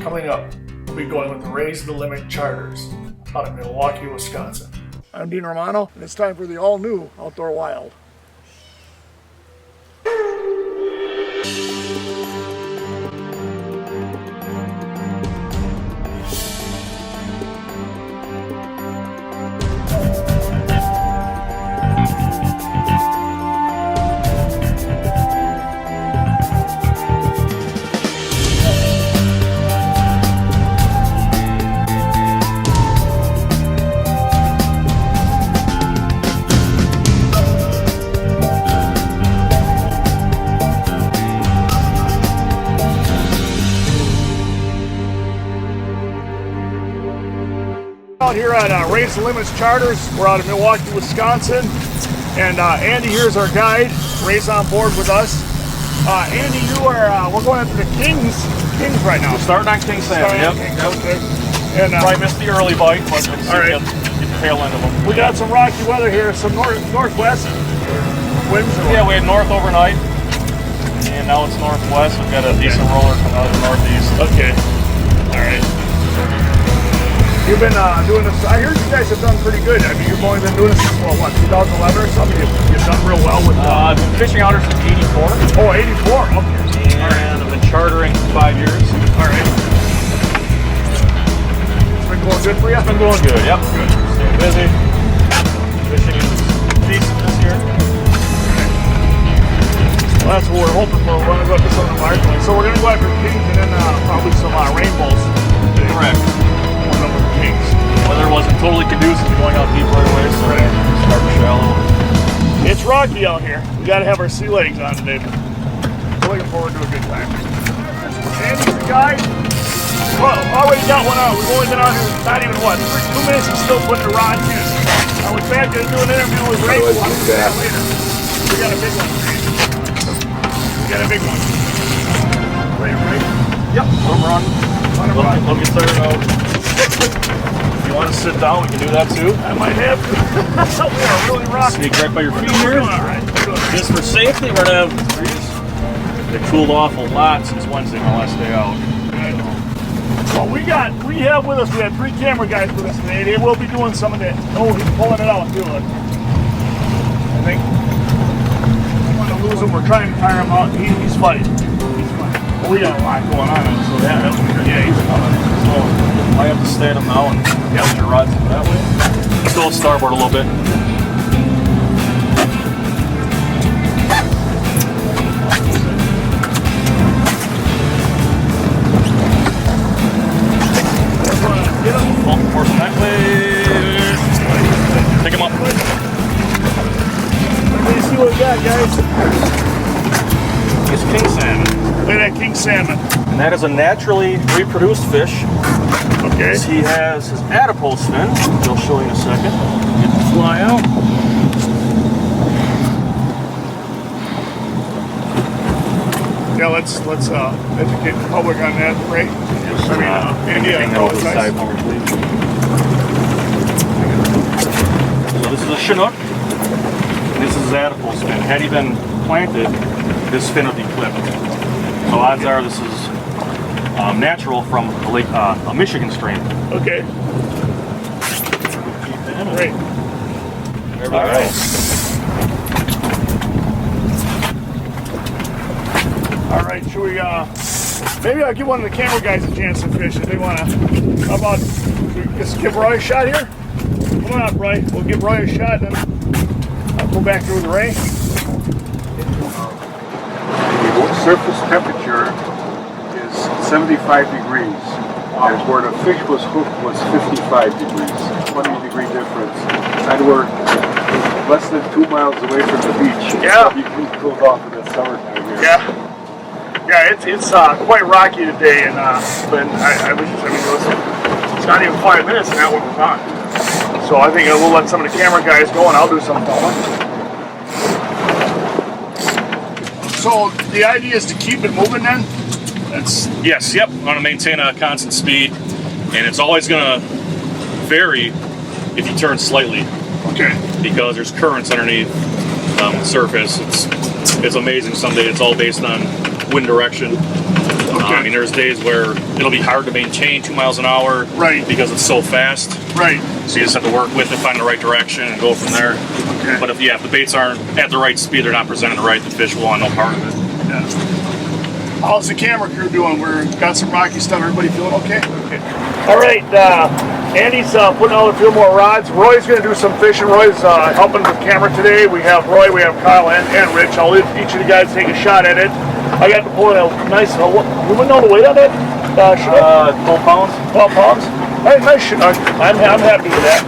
Coming up, we'll be going with the Raise the Limit Charters out of Milwaukee, Wisconsin. I'm Dean Romano, and it's time for the all-new Outdoor Wild. Out here at Raise the Limits Charters. We're out of Milwaukee, Wisconsin, and Andy here is our guide. Ray's on board with us. Andy, we're going after the Kings right now. We're starting on King Salmon. Yep. Okay. And probably missed the early bite, but we'll all right. Get the tail end of them. We got some rocky weather here, some northwest winds. Yeah, we had north overnight, and now it's northwest. We've got a decent roller coming out of the northeast. Okay. All right. You've been doing this. I hear you guys have done pretty good. I mean, you've only been doing this since what, 2011 or something? You've done real well with. I've been fishing out here since '84. Oh, '84. Okay. And I've been chartering for 5 years. All right. It's been going good for you. It's been going good. Yep. Good. Staying busy. Fishing is decent this year. Well, that's what we're hoping for. We're going to go after some of the large ones. So we're going to go after Kings and then probably some rainbows. Correct. Kings. Weather wasn't totally conducive to going out deep right away, so starting shallow. It's rocky out here. We got to have our sea legs on today. We're looking forward to a good time. Andy's the guy. Well, already got one out. We've only been out here not even 2 minutes and still putting the rods in. I was back to do an interview with Ray. We'll do that later. We got a big one. We got a big one. Right? Yep. We're on. Let me start it out. If you want to sit down, we can do that too. I might have to. We are really rocking. Sneak right by your feet here. All right. Just for safety, we're going to have trees. They cooled off a lot since Wednesday, my last day out. Well, we have with us, we had 3 camera guys with us today. They will be doing some of that. Oh, he's pulling it out too. I think. I want to lose him. We're trying to tire him out. He's fighting. Well, we got a lot going on, so yeah, he's coming. So I have to stay at him now and get your rods that way. Let's go starboard a little bit. Get him. Oh, force him that way. Pick him up. Let me see what we got, guys. It's king salmon. Look at that king salmon. And that is a naturally reproduced fish. Okay. He has his adipose fin, which I'll show you in a second. Get the fly out. Yeah, let's educate the public on that, Ray. Andy, over the side more, please. So this is a Chinook. This is his adipose fin. Had he been planted, this fin would be clipped. So odds are this is natural from a Michigan strain. Okay. Great. There we go. All right, should we, maybe I'll give one of the camera guys a chance to fish if they want to. How about, just give Roy a shot here? Come on up, Roy. We'll give Roy a shot and then I'll go back through with Ray. The surface temperature is 75 degrees, and where the fish was hooked was 55 degrees, 20-degree difference. And we're less than 2 miles away from the beach. Yeah. So you can cool off in the summertime here. Yeah, it's quite rocky today, and but it's not even 5 minutes and that one was on. So I think we'll let some of the camera guys go, and I'll do some filming. So the idea is to keep it moving then? Yes, yep. I want to maintain a constant speed, and it's always going to vary if you turn slightly. Okay. Because there's currents underneath the surface. It's amazing someday. It's all based on wind direction. Okay. I mean, there's days where it'll be hard to maintain 2 miles an hour, Right. Because it's so fast. Right. So you just have to work with it, find the right direction, and go from there. Okay. But if the baits aren't at the right speed, they're not presenting the right, the fish will want no part of it. Yeah. How's the camera crew doing? We've got some rocky stuff. Everybody feeling okay? Okay. All right. Andy's putting out a few more rods. Roy's going to do some fishing. Roy's helping with camera today. We have Roy, we have Kyle, and Rich. I'll let each of you guys take a shot at it. I got to pull a nice. You want to know the weight on it? 12 pounds. 12 pounds. Hey, nice Chinook. I'm happy with that.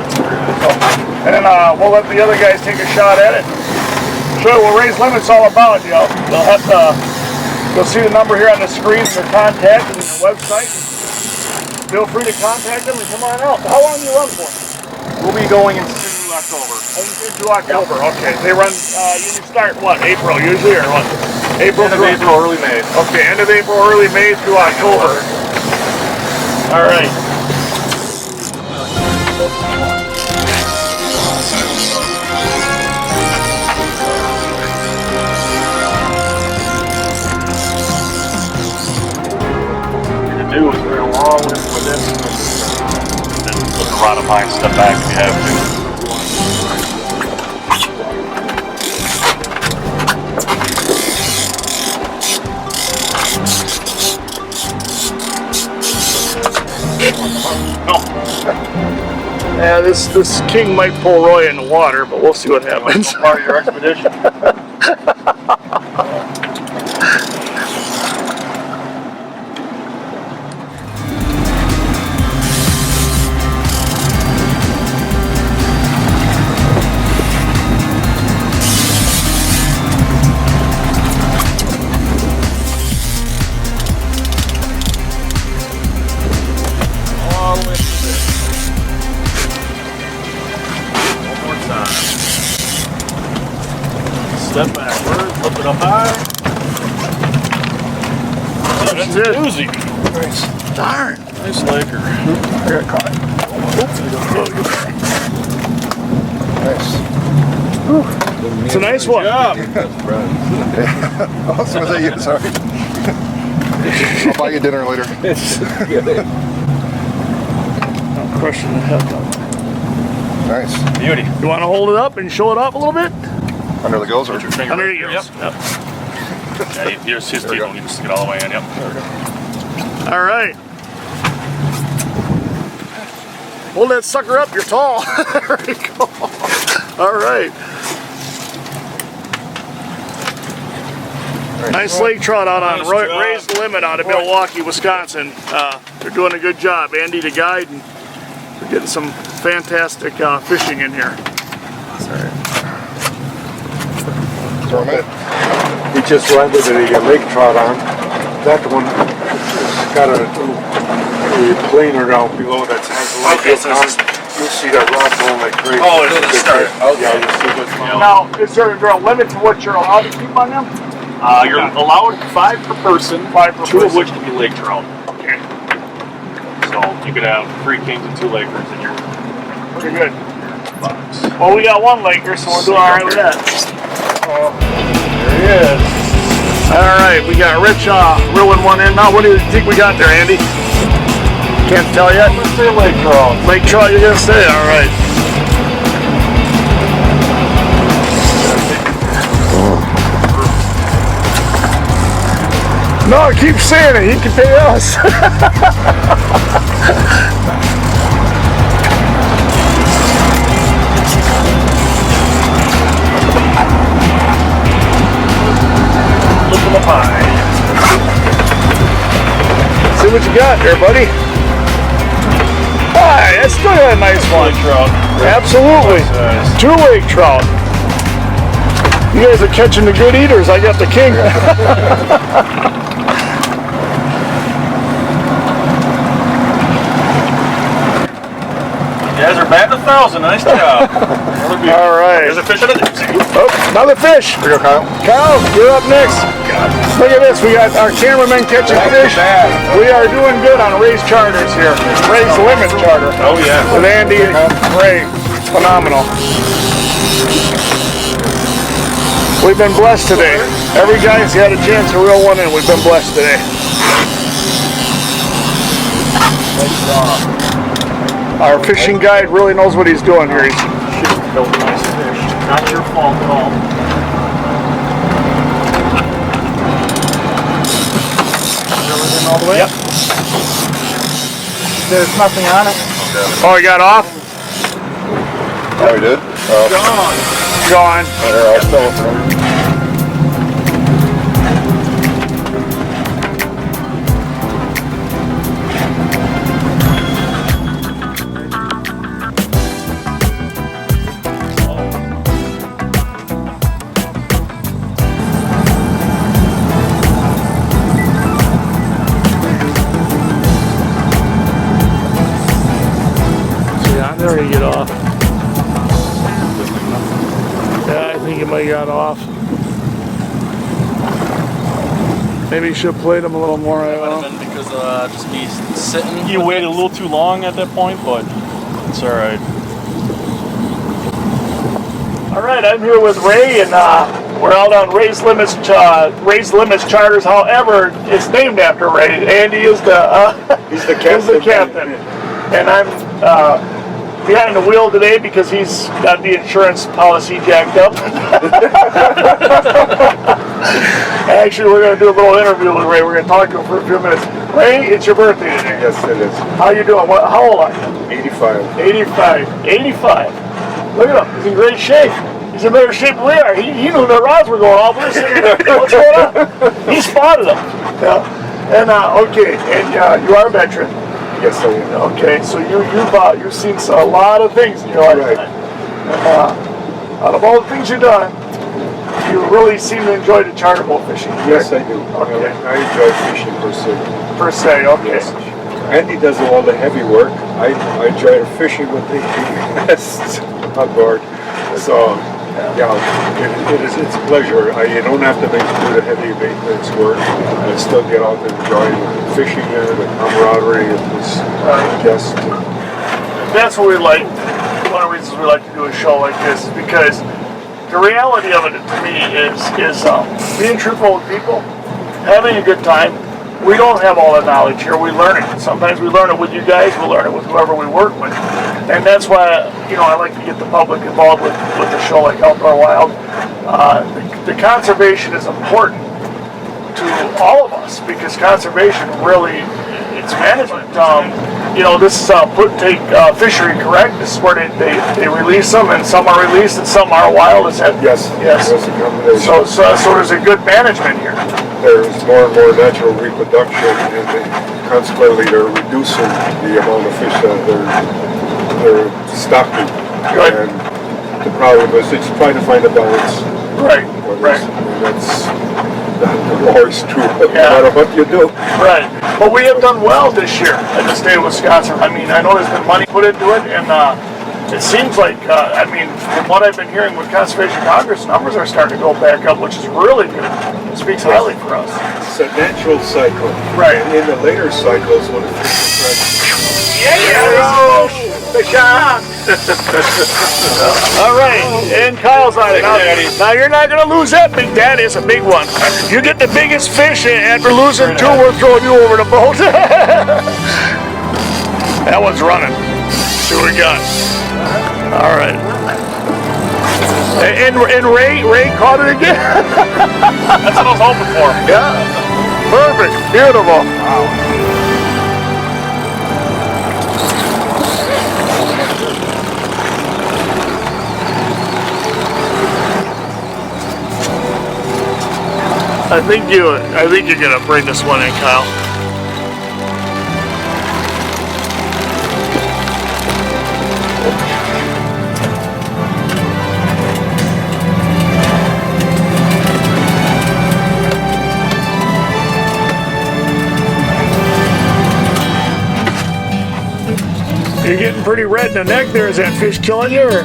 And then we'll let the other guys take a shot at it. Show you what Ray's Limit's all about. You'll have to. You'll see the number here on the screen, their contact, and their website. Feel free to contact them and come on out. How long do you run for? We'll be going into October. Into October, okay. They run, you start what, April usually, or what? April? End of April, early May. Okay, end of April, early May through October. All right. Do is we're along with this, and then put the rod of mine, step back if you have to. Oh. Yeah, this king might pull Roy in the water, but we'll see what happens. Part of your expedition. Step backward, flip it up high. That's it. Doozy. Nice. Darn. Nice laker. I got caught. Nice. It's a nice one. Good job. Awesome. Was that you? Sorry. I'll buy you dinner later. I'm crushing the heck up. Nice. Beauty. You want to hold it up and show it off a little bit? Under the gills or? Your finger. Under the gills. Yep. Yeah, his teeth don't need to stick it all the way in. Yep. All right. Hold that sucker up. You're tall. There you go. All right. Nice lake trout out on Nice job. Ray's Limit out of Milwaukee, Wisconsin. They're doing a good job. Andy, the guide, and we're getting some fantastic fishing in here. Sorry. Throw 'em in. He just landed a lake trout on. That one has got a planer down below that has a light Okay, so on. this is- You'll see that rod going like crazy. Oh, it's at the start. Yeah, you'll see what's going on. Now, is there a limit to what you're allowed to keep on them? You're allowed 5 per person, 5 per 2 of person. which can be lake trout. Okay, So you could have 3 kings and 2 lakers in your pretty good. box. Well, we got one laker, so we're doing all right with that. There he is. All right, we got Rich reeling one in now. What do you think we got there, Andy? Can't tell yet. Let's say lake trout. Lake trout, you're gonna say? All right. No, keep saying it. He can pay us. Look at the pie. See what you got there, buddy. Hi, that's still a nice one. Lake trout. Absolutely. Nice. 2 lake trout. You guys are catching the good eaters. I got the king. You guys are batting 1,000. Nice job. All right. There's a fish in it. Oh, another fish. Here you go, Kyle. Kyle, you're up next. Look at this. We got our cameraman catching fish. We are doing good on Ray's charters here. Ray's Limit charter. Oh, yeah. With Andy and Ray. Phenomenal. We've been blessed today. Every guy's had a chance to reel one in. We've been blessed today. Our fishing guide really knows what he's doing here. He's Built nice fish. Not your fault at all. Everything all the way? Yep. There's nothing on it. Oh, he got off? Oh, we did? Oh, Gone. there, I'll spell it for you. There he get off. Yeah, I think he might have got off. Maybe you should have played him a little more. I don't know. Because just be sitting. You waited a little too long at that point, but it's all right. All right, I'm here with Ray, and we're out on Ray's Limits Charters. However, it's named after Ray. Andy is He's the captain. He's the captain, and I'm behind the wheel today because he's got the insurance policy jacked up. Actually, we're going to do a little interview with Ray. We're going to talk to him for a few minutes. Ray, it's your birthday today. Yes, it is. How you doing? How old are you? 85. 85. 85. Look at him. He's in great shape. He's in better shape than we are. He knew the rods were going off. We're sitting there. What's going on? He spotted them. Yeah. And okay, and you are a veteran. Yes, I am. Okay, so you've seen a lot of things in your lifetime. Right. And out of all the things you've done, you really seem to enjoy the charter boat fishing. Yes, I do. Okay. I enjoy fishing per se. Per se, okay. Yes. Andy does all the heavy work. I enjoy the fishing with the guests on board. So, yeah, it's a pleasure. You don't have to do the heavy maintenance work. I still get out and enjoy the fishing there, the camaraderie of this guest. That's what we like. One of the reasons we like to do a show like this is because the reality of it to me is being truthful with people, having a good time. We don't have all the knowledge here. We learn it. Sometimes we learn it with you guys. We learn it with whoever we work with. And that's why, I like to get the public involved with a show like Outdoor Wild. The conservation is important to all of us because conservation really, it's management. This is take fishery, correct? This is where they release them, and some are released and some are wild. Is that? Yes. Yes. That's a combination. So there's a good management here. There's more and more natural reproduction, and consequently they're reducing the amount of fish that they're stocking. Good. And the problem is it's trying to find a balance. Right. Right. And that's not always true, no matter what you do. Right. But we have done well this year in the state of Wisconsin. I mean, I know there's been money put into it, and it seems like, from what I've been hearing with Conservation Congress, numbers are starting to go back up, which is really good. It speaks highly for us. It's a natural cycle. Right. And in the later cycles, when the fish Yeah! Fish on! All right, and Kyle's on it. Now you're not going to lose that big daddy. It's a big one. You get the biggest fish, and after losing two, we're throwing you over the boat. That one's running. See what we got. All right. And Ray caught it again. That's what I was hoping for. Yeah. Perfect. Beautiful. Wow. I think you're gonna bring this one in, Kyle. You're getting pretty red in the neck there. Is that fish killing you? Or?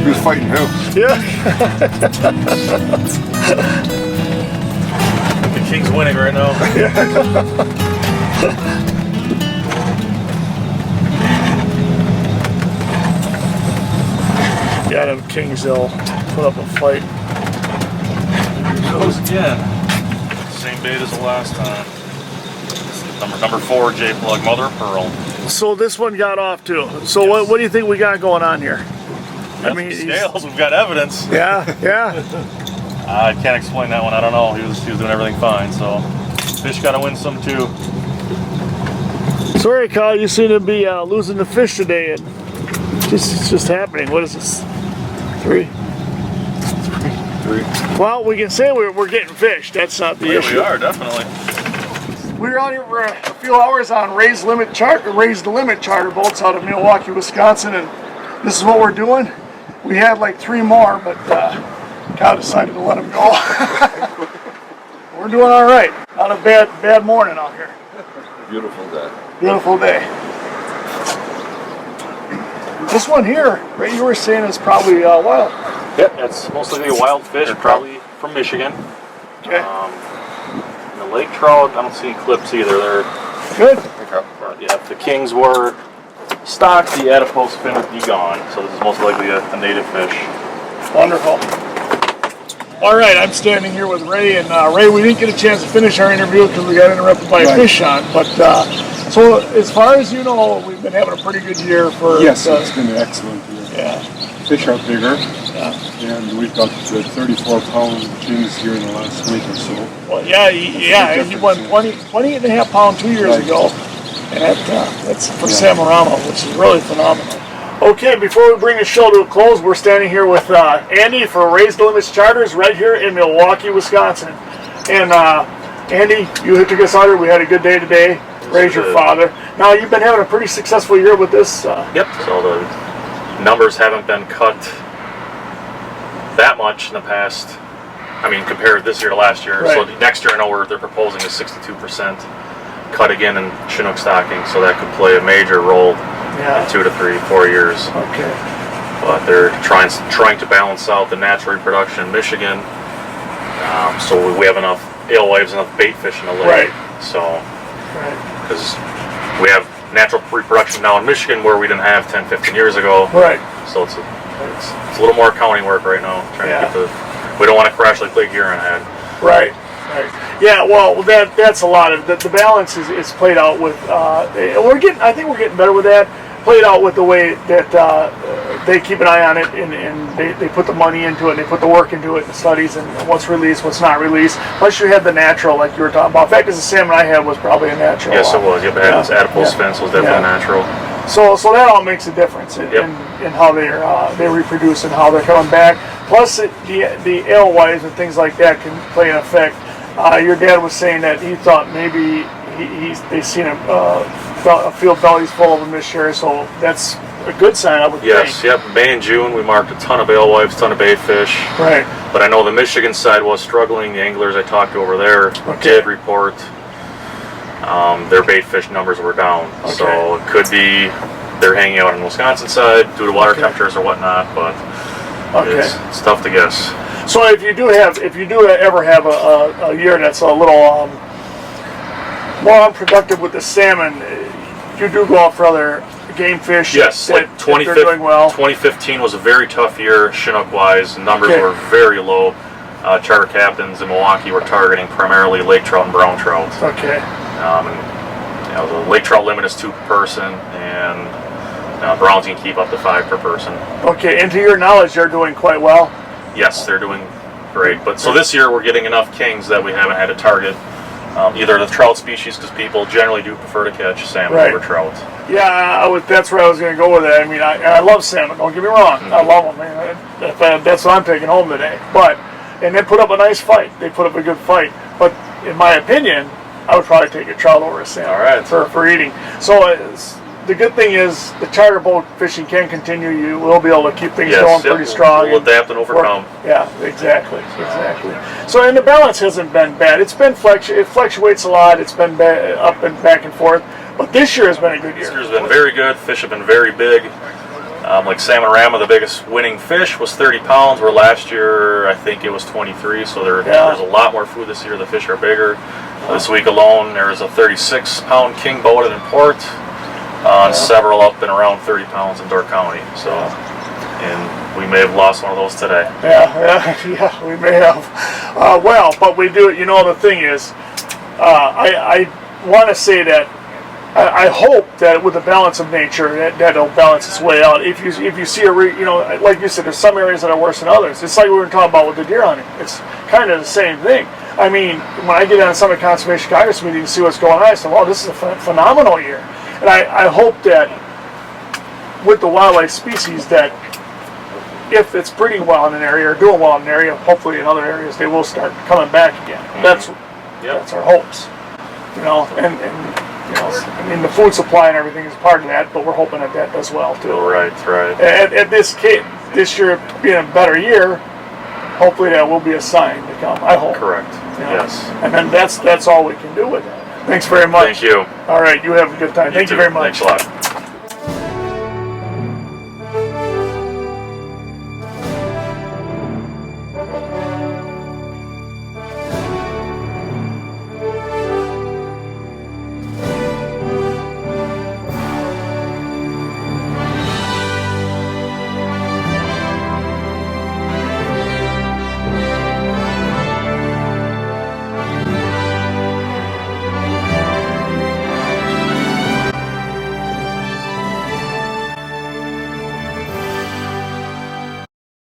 He was fighting who? Yeah. The King's winning right now. Yeah, them Kings, they'll put up a fight. Here goes again. Same bait as the last time. Number 4 J plug, mother of pearl. So this one got off too. So what do you think we got going on here? I mean, scales. We've got evidence. Yeah. I can't explain that one. I don't know. He was doing everything fine. So fish got to win some too. Sorry, Kyle. You seem to be losing the fish today, and it's just happening. What is this? 3. Well, we can say we're getting fish. That's not the issue. We are definitely. We were out here for a few hours on Raised the Limit charter boats out of Milwaukee, Wisconsin, and this is what we're doing. We had like 3 more, but Kyle decided to let them go. We're doing all right. Not a bad morning out here. Beautiful day. Beautiful day. This one here, right? You were saying is probably wild. Yep, it's mostly a wild fish, probably from Michigan. Okay. The lake trout, I don't see any clips either. They're good. But yeah, if the kings were stocked, the adipose fin would be gone. So this is most likely a native fish. Wonderful. All right, I'm standing here with Ray, and Ray, we didn't get a chance to finish our interview because we got interrupted by a fish on. But so, as far as you know, we've been having a pretty good year for. Yes, it's been an excellent year. Yeah. Fish are bigger, and we've got the 34-pound kings here in the last week or so. Well, yeah, and you won 20.5 pound 2 years ago, and that's for Samorama, which is really phenomenal. Okay, before we bring the show to a close, we're standing here with Andy for Raised the Limits Charters right here in Milwaukee, Wisconsin. And Andy, you took us out here. We had a good day today. Ray's your father. Now, you've been having a pretty successful year with this. Yep, so the numbers haven't been cut that much in the past. I mean, compared this year to last year. Right. So next year, I know they're proposing a 62% cut again in Chinook stocking, so that could play a major role in 2 to 3, 4 years. Okay. But they're trying to balance out the natural reproduction in Michigan, so we have enough alewives, enough bait fish in the lake. Right. So, because we have natural reproduction now in Michigan where we didn't have 10, 15 years ago. Right. So it's a little more accounting work right now. Trying to get we don't want to crash like Lake Huron had. Right. Yeah, well, that's a lot of the balance is played out with. I think we're getting better with that. Played out with the way that they keep an eye on it, and they put the money into it, and they put the work into it, the studies, and what's released, what's not released. Plus, you had the natural, like you were talking about. In fact, the salmon I had was probably a natural. Yes, it was. Yep, it had its adipose fence was definitely natural. So that all makes a difference in how they reproduce and how they're coming back. Plus, the alewives and things like that can play an effect. Your dad was saying that he thought maybe they seen a field bellies full of them this year, so that's a good sign, I would think. Yes, May and June we marked a ton of alewives, ton of bait fish. Right. But I know the Michigan side was struggling. The anglers I talked to over there did report their bait fish numbers were down. Okay. So it could be they're hanging out on the Wisconsin side due to water temperatures or whatnot, but it's tough to guess. So if you do ever have a year that's a little more unproductive with the salmon, you do go out for other game fish. Yes, like 2015 was a very tough year Chinook-wise. Numbers were very low. Charter captains in Milwaukee were targeting primarily lake trout and brown trout. Okay. The lake trout limit is 2 per person, and browns can keep up to 5 per person. Okay, and to your knowledge, they're doing quite well. Yes, they're doing great. But so this year we're getting enough kings that we haven't had to target either the trout species, because people generally do prefer to catch salmon over trout. Yeah, that's where I was going to go with it. I mean, I love salmon. Don't get me wrong. Mm-hmm. I love them, man. That's what I'm taking home today. And they put up a nice fight. They put up a good fight. But in my opinion, I would probably take a trout over a salmon. All right. For eating. So the good thing is the charter boat fishing can continue. You will be able to keep things going pretty strong. We'll adapt and overcome. Exactly. So, and the balance hasn't been bad. It fluctuates a lot. It's been up and back and forth. But this year has been a good year. This year's been very good. Fish have been very big. Like Salmon-Rama, the biggest winning fish was 30 pounds, where last year I think it was 23. So there's a lot more food this year. The fish are bigger. This week alone, there's a 36-pound king boated in port. Several up and around 30 pounds in Door County. So, and we may have lost one of those today. Yeah, we may have. But we do. You know, the thing is, I want to say that I hope that with the balance of nature, that'll balance its way out. If you see like you said, there's some areas that are worse than others. It's like we were talking about with the deer hunting. It's kind of the same thing. I mean, when I get on some of the Conservation Congress meetings and see what's going on, I say, wow, this is a phenomenal year. And I hope that with the wildlife species that if it's breeding well in an area or doing well in an area, hopefully in other areas they will start coming back again. That's our hopes. And I mean, the food supply and everything is part of that, but we're hoping that does well too. Right. At this year being a better year, hopefully that will be a sign to come. I hope. Correct. Yes. And then that's all we can do with it. Thanks very much. Thank you. All right, you have a good time. Thank you very much. Thanks a lot.